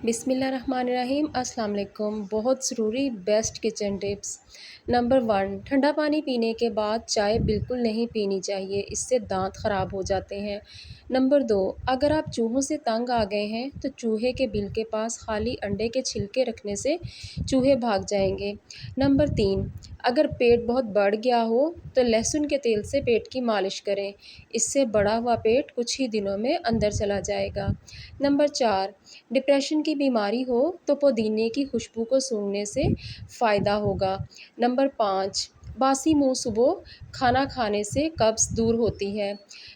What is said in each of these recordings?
بسم اللہ الرحمن الرحیم۔ السلام علیکم۔ بہت ضروری بیسٹ کچن ٹپس۔ نمبر 1، ٹھنڈا پانی پینے کے بعد چائے بالکل نہیں پینی چاہیے، اس سے دانت خراب ہو جاتے ہیں۔ نمبر 2، اگر آپ چوہوں سے تنگ آ گئے ہیں تو چوہے کے بل کے پاس خالی انڈے کے چھلکے رکھنے سے چوہے بھاگ جائیں گے۔ نمبر 3، اگر پیٹ بہت بڑھ گیا ہو تو لہسن کے تیل سے پیٹ کی مالش کریں، اس سے بڑھا ہوا پیٹ کچھ ہی دنوں میں اندر چلا جائے گا۔ نمبر 4، ڈپریشن کی بیماری ہو تو پودینے کی خوشبو کو سونگھنے سے فائدہ ہوگا۔ نمبر 5، باسی منہ صبح کھانا کھانے سے قبض دور ہوتی ہے۔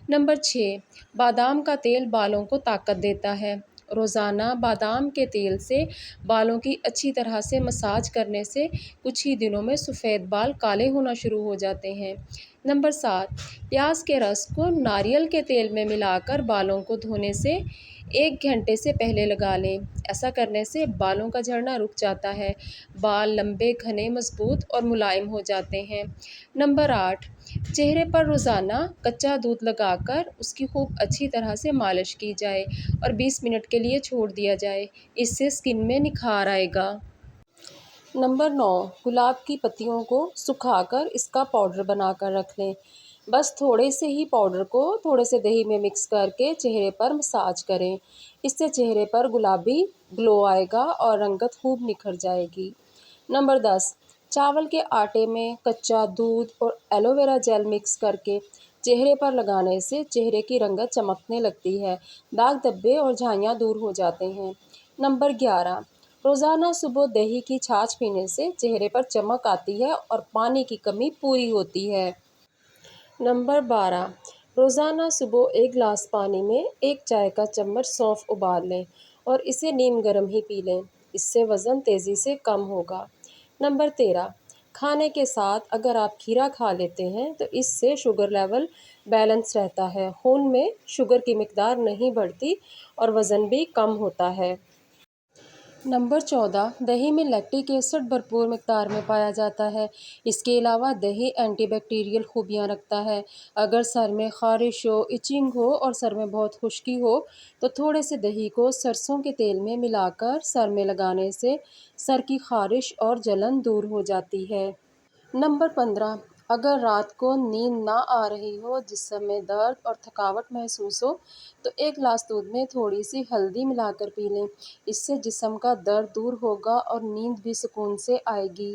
نمبر 6، بادام کا تیل بالوں کو طاقت دیتا ہے۔ روزانہ بادام کے تیل سے بالوں کی اچھی طرح سے مساج کرنے سے کچھ ہی دنوں میں سفید بال کالے ہونا شروع ہو جاتے ہیں۔ نمبر 7، پیاز کے رس کو ناریل کے تیل میں ملا کر بالوں کو دھونے سے 1 گھنٹے سے پہلے لگا لیں، ایسا کرنے سے بالوں کا جھڑنا رک جاتا ہے، بال لمبے، گھنے، مضبوط اور ملائم ہو جاتے ہیں۔ نمبر 8، چہرے پر روزانہ کچا دودھ لگا کر اس کی خوب اچھی طرح سے مالش کی جائے اور 20 منٹ کے لیے چھوڑ دیا جائے، اس سے اسکن میں نکھار آئے گا۔ نمبر 9، گلاب کی پتیوں کو سکھا کر اس کا پاؤڈر بنا کر رکھ لیں، بس تھوڑے سے ہی پاؤڈر کو تھوڑے سے دہی میں مکس کر کے چہرے پر مساج کریں، اس سے چہرے پر گلابی گلو آئے گا اور رنگت خوب نکھر جائے گی۔ نمبر 10، چاول کے آٹے میں کچا دودھ اور ایلو ویرا جیل مکس کر کے چہرے پر لگانے سے چہرے کی رنگت چمکنے لگتی ہے، داغ دھبے اور جھائیاں دور ہو جاتے ہیں۔ نمبر 11، روزانہ صبح دہی کی چھاچھ پینے سے چہرے پر چمک آتی ہے اور پانی کی کمی پوری ہوتی ہے۔ نمبر 12، روزانہ صبح 1 گلاس پانی میں 1 چائے کا چمچ سونف ابال لیں اور اسے نیم گرم ہی پی لیں، اس سے وزن تیزی سے کم ہوگا۔ نمبر 13، کھانے کے ساتھ اگر آپ کھیرا کھا لیتے ہیں تو اس سے شوگر لیول بیلنس رہتا ہے، خون میں شوگر کی مقدار نہیں بڑھتی اور وزن بھی کم ہوتا ہے۔ نمبر 14، دہی میں لیکٹک ایسڈ بھرپور مقدار میں پایا جاتا ہے، اس کے علاوہ دہی اینٹی بیکٹیریل خوبیاں رکھتا ہے۔ اگر سر میں خارش ہو، ایچنگ ہو اور سر میں بہت خشکی ہو تو تھوڑے سے دہی کو سرسوں کے تیل میں ملا کر سر میں لگانے سے سر کی خارش اور جلن دور ہو جاتی ہے۔ نمبر 15، اگر رات کو نیند نہ آ رہی ہو، جسم میں درد اور تھکاوٹ محسوس ہو تو 1 گلاس دودھ میں تھوڑی سی ہلدی ملا کر پی لیں، اس سے جسم کا درد دور ہوگا اور نیند بھی سکون سے آئے گی۔